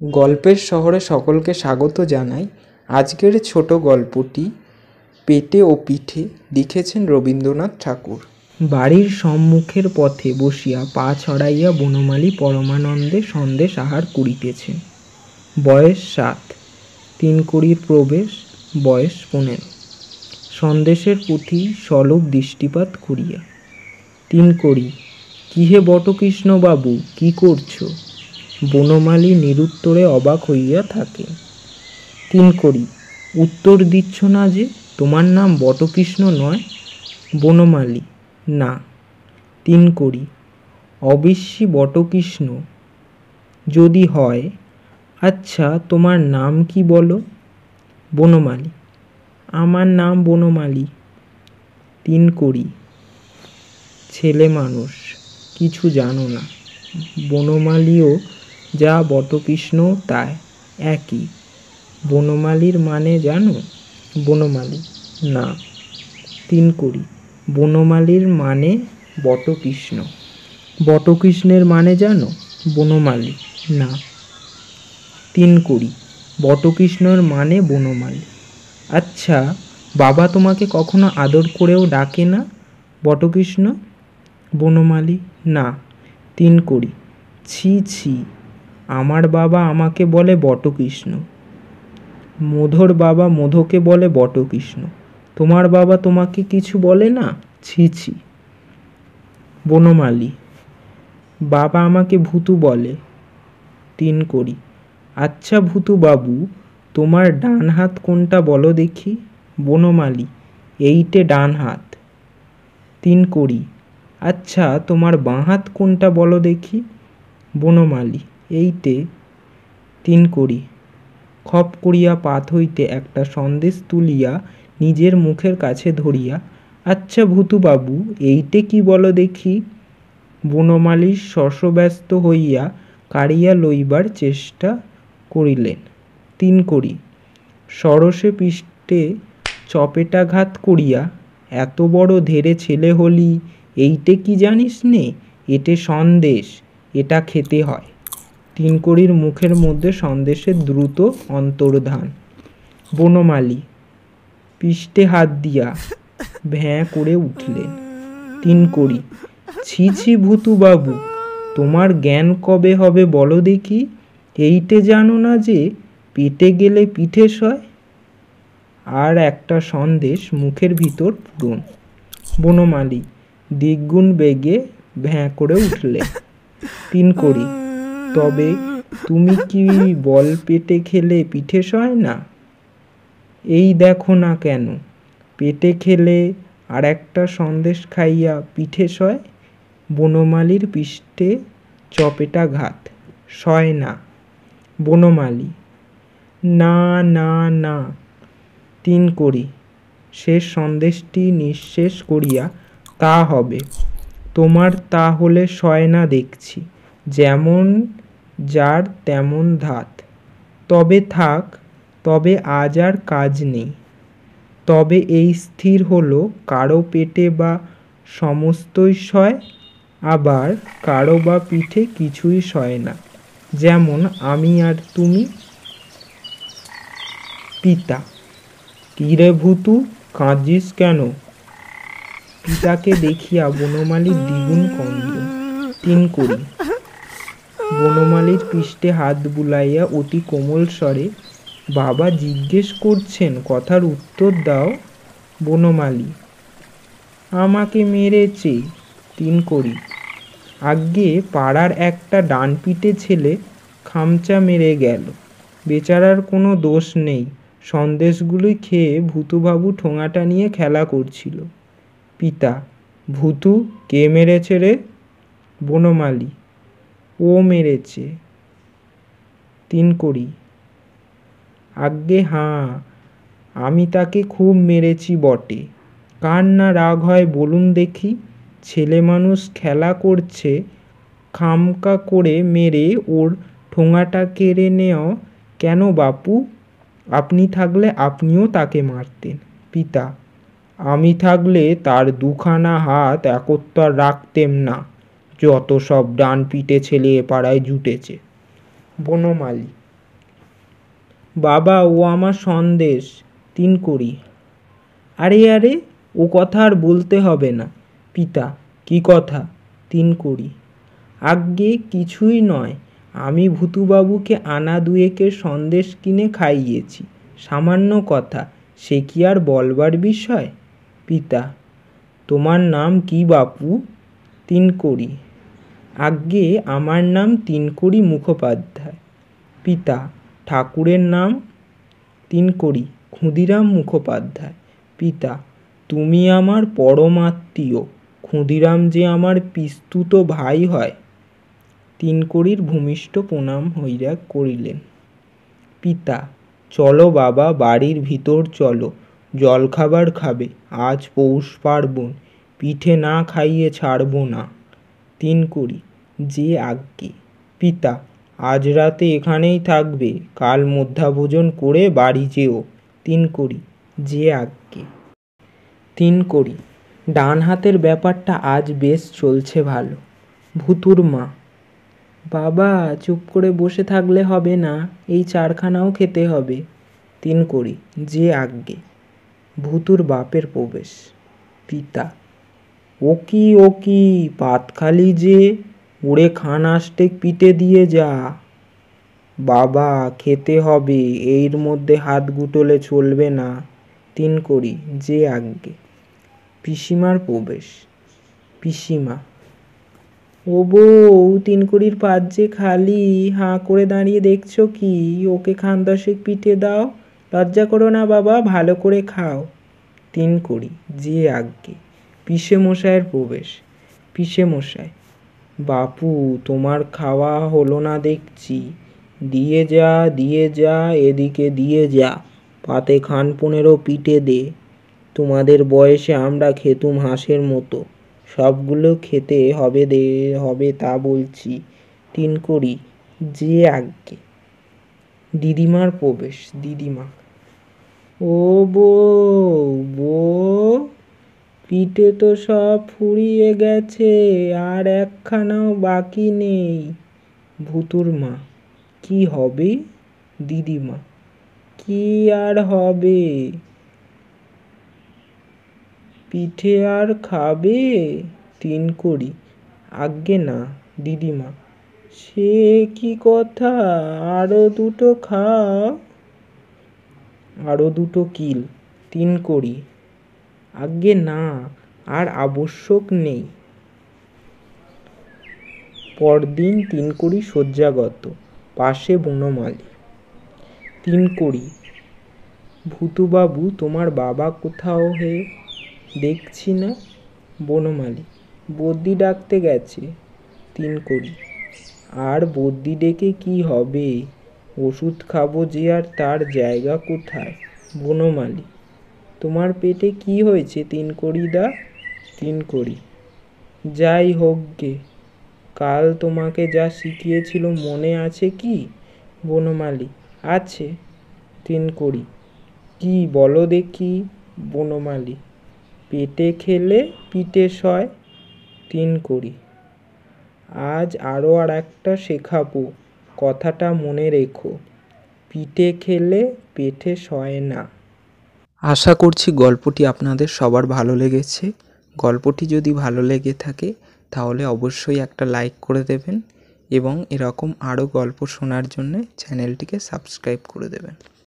গল্পের শহরে সকলকে স্বাগত জানাই। আজকের ছোট গল্পটি পেটে ও পিঠে লিখেছেন রবীন্দ্রনাথ ঠাকুর। বাড়ির সম্মুখের পথে বসিয়া পা ছড়াইয়া বনমালী পরমানন্দে সন্দেশ আহার করিতেছেন। বয়স 7, 3 কড়ির প্রবেশ, বয়স 15। সন্দেশের প্রতি সলভ দৃষ্টিপাত করিয়া 3 কড়ি, কি হে বটকৃষ্ণ বাবু, কি করছো? বনমালী নিরুত্তরে অবাক হইয়া থাকে। 3 কড়ি, উত্তর দিচ্ছ না যে? তোমার নাম বটকৃষ্ণ নয়? বনমালী, না। 3 কড়ি, অবশ্যই বটকৃষ্ণ যদি হয়। আচ্ছা, তোমার নাম কি বলো? বনমালী, আমার নাম বনমালী। 3 কড়ি, ছেলে মানুষ, কিছু জানো না। বনমালীও যা বটকৃষ্ণ তাই একই। বনমালীর মানে জানো? বনমালী, না। 3 কড়ি, বনমালীর মানে বটকৃষ্ণ। বটকৃষ্ণের মানে জানো? বনমালী, না। 3 কড়ি, বটকৃষ্ণর মানে বনমালী। আচ্ছা, বাবা তোমাকে কখনো আদর করেও ডাকে না বটকৃষ্ণ? বনমালী, না। 3 কড়ি, ছি ছি, আমার বাবা আমাকে বলে বটকৃষ্ণ। মধুর বাবা মধুকে বলে বটকৃষ্ণ। তোমার বাবা তোমাকে কিছু বলে না? ছি ছি। বনমালী, বাবা আমাকে ভূতু বলে। 3 কড়ি, আচ্ছা ভূতু বাবু, তোমার ডান হাত কোনটা বলো দেখি? বনমালী, এইটে ডান হাত। 3 কড়ি, আচ্ছা তোমার বাঁ হাত কোনটা বলো দেখি? বনমালী, এইটে। 3 কড়ি, খপ করিয়া পাত হইতে একটা সন্দেশ তুলিয়া নিজের মুখের কাছে ধরিয়া, আচ্ছা ভূতু বাবু, এইটে কি বলো দেখি? বনমালী শশব্যস্ত হইয়া কাড়িয়া লইবার চেষ্টা করিলেন। 3 কড়ি, সরসে পৃষ্ঠে চপেটাঘাত করিয়া, এত বড় ধেড়ে ছেলে হলি, এইটে কি জানিস নে? এটে সন্দেশ, এটা খেতে হয়। 3 কড়ির মুখের মধ্যে সন্দেশের দ্রুত অন্তর্ধান। বনমালী পৃষ্ঠে হাত দিয়া ভ্যাঁ করে উঠলেন। 3 কড়ি, ছি ছি ভূতু বাবু, তোমার জ্ঞান কবে হবে বলো দেখি? এইটে জানো না যে পেটে গেলে পিঠে সয়? আর একটা সন্দেশ মুখের ভিতর পূরণ। বনমালী দ্বিগুণ বেগে ভ্যাঁ করে উঠলেন। 3 কড়ি, তবে তুমি কি বল পেটে খেলে পিঠে সয় না? এই দেখো না কেন, পেটে খেলে আর একটা সন্দেশ খাইয়া পিঠে সয়। বনমালীর পৃষ্ঠে চপেটাঘাত, সয় না। বনমালী, না না না। 3 কড়ি, শেষ সন্দেশটি নিঃশেষ করিয়া, তা হবে। তোমার তা হলে সয় না দেখছি। যেমন যার তেমন ধাত। তবে থাক, তবে আজ আর কাজ নেই। তবে এই স্থির হলো, কারো পেটে বা সমস্তই সয়, আবার কারো বা পিঠে কিছুই সয় না, যেমন আমি আর তুমি। পিতা, কি রে ভূতু, কাঁদছিস কেন? পিতাকে দেখিয়া বনমালীর দ্বিগুণ ক্রন্দন। 3 কড়ি, বনমালীর পৃষ্ঠে হাত বুলাইয়া অতি কোমল স্বরে, বাবা জিজ্ঞেস করছেন, কথার উত্তর দাও। বনমালী, আমাকে মেরেছে। 3 কড়ি, আজ্ঞে পাড়ার একটা ডানপিটে ছেলে খামচা মেরে গেল, বেচারার কোনো দোষ নেই। সন্দেশগুলি খেয়ে ভূতুবাবু ঠোঙাটা নিয়ে খেলা করছিল। পিতা, ভূতু, কে মেরেছে রে? বনমালী, ও মেরেছে। 3 কড়ি, আজ্ঞে হাঁ, আমি তাকে খুব মেরেছি বটে। কার না রাগ হয় বলুন দেখি? ছেলে মানুষ খেলা করছে, খামকা করে মেরে ওর ঠোঙাটা কেড়ে নেও কেন বাপু? আপনি থাকলে আপনিও তাকে মারতেন। পিতা, আমি থাকলে তার দুখানা হাত একত্তর রাখতেম না। যত সব ডান পিটে ছেলে এ পাড়ায় জুটেছে। বনমালী, বাবা ও আমার সন্দেশ। 3 কড়ি। আরে আরে, ও কথা আর বলতে হবে না। পিতা, কি কথা? 3 কড়ি। আজ্ঞে কিছুই নয়, আমি ভূতুবাবুকে আনা দুয়েকের সন্দেশ কিনে খাইয়েছি, সামান্য কথা, সে কি আর বলবার বিষয়? পিতা, তোমার নাম কি বাপু? 3 কড়ি। আজ্ঞে আমার নাম 3 কড়ি মুখোপাধ্যায়। পিতা, ঠাকুরের নাম? 3 কড়ি ক্ষুদিরাম মুখোপাধ্যায়। পিতা, তুমি আমার পরম আত্মীয়, ক্ষুদিরাম যে আমার পিস্তুত ভাই হয়। 3 কড়ির ভূমিষ্ঠ প্রণাম হইয়া করিলেন। পিতা, চলো বাবা, বাড়ির ভিতর চলো, জলখাবার খাবে, আজ পৌষ পার্বণ, পিঠে না খাইয়ে ছাড়ব না। 3 কড়ি। যে আজ্ঞে। পিতা, আজ রাতে এখানেই থাকবে, কাল মধ্যাভোজন করে বাড়ি যেও। 3 কড়ি। যে আজ্ঞে। 3 কড়ি। ডান হাতের ব্যাপারটা আজ বেশ চলছে ভালো। ভূতুর মা, বাবা চুপ করে বসে থাকলে হবে না, এই 4খানাও খেতে হবে। 3 কড়ি। যে আজ্ঞে। ভূতুর বাপের প্রবেশ। পিতা, ও কি পাতখালি যে, উড়ে খান আষ্টেক পিঠে দিয়ে যা। বাবা খেতে হবে, এর মধ্যে হাত গুটোলে চলবে না। 3 কড়ি। যে আজ্ঞে। পিসিমার প্রবেশ। পিসিমা, ও বউ, 3 কড়ির পাত যে খালি, হাঁ করে দাঁড়িয়ে দেখছো কি? ওকে খান 10 পিঠে দাও, লজ্জা করো না বাবা, ভালো করে খাও। 3 কড়ি। যে আজ্ঞে। পিসে মশাইয়ের প্রবেশ। পিসে মশাই, বাপু তোমার খাওয়া হলো না দেখছি, দিয়ে যা, এদিকে দিয়ে যা, পাতে খান 15 পিঠে দে। তোমাদের বয়সে আমরা খেতুম হাঁসের মতো, সবগুলো খেতে হবে তা বলছি। 3 কড়ি। যে আজ্ঞে। দিদিমার প্রবেশ। দিদিমা, ও বউ, পিঠে তো সব ফুরিয়ে গেছে, আর 1খানাও বাকি নেই। ভূতুর মা, কি হবে? দিদিমা, কি আর হবে? পিঠে আর খাবে? 3 কড়ি। আজ্ঞে না। দিদিমা, সে কি কথা, আরো 2টো খাও। আরো 2টো কিল। 3 কড়ি। আজ্ঞে না, আর আবশ্যক নেই। পরদিন 3 কড়ি শয্যাগত, পাশে বনমালী। 3 কড়ি। ভূতুবাবু, তোমার বাবা কোথাও হে? দেখছি না। বনমালী, বদ্যি ডাকতে গেছে। 3 কড়ি। আর বদ্যি ডেকে কি হবে, ওষুধ খাবো যে, আর তার জায়গা কোথায়? বনমালী, তোমার পেটে কি হয়েছে 3 কড়ি দা? 3 কড়ি। যাই হোক গে, কাল তোমাকে যা শিখিয়েছিল মনে আছে কি? বনমালী, আছে। 3 কড়ি। কি বলো দেখি? বনমালী, পেটে খেলে পিঠে সয়। 3 কড়ি। আজ আরও একটা শেখাবো, কথাটা মনে রেখো, পিঠে খেলে পেটে সয় না। আশা করছি গল্পটি আপনাদের সবার ভালো লেগেছে। গল্পটি যদি ভালো লেগে থাকে তাহলে অবশ্যই একটা লাইক করে দেবেন এবং এরকম আরও গল্প শোনার জন্যে চ্যানেলটিকে সাবস্ক্রাইব করে দেবেন।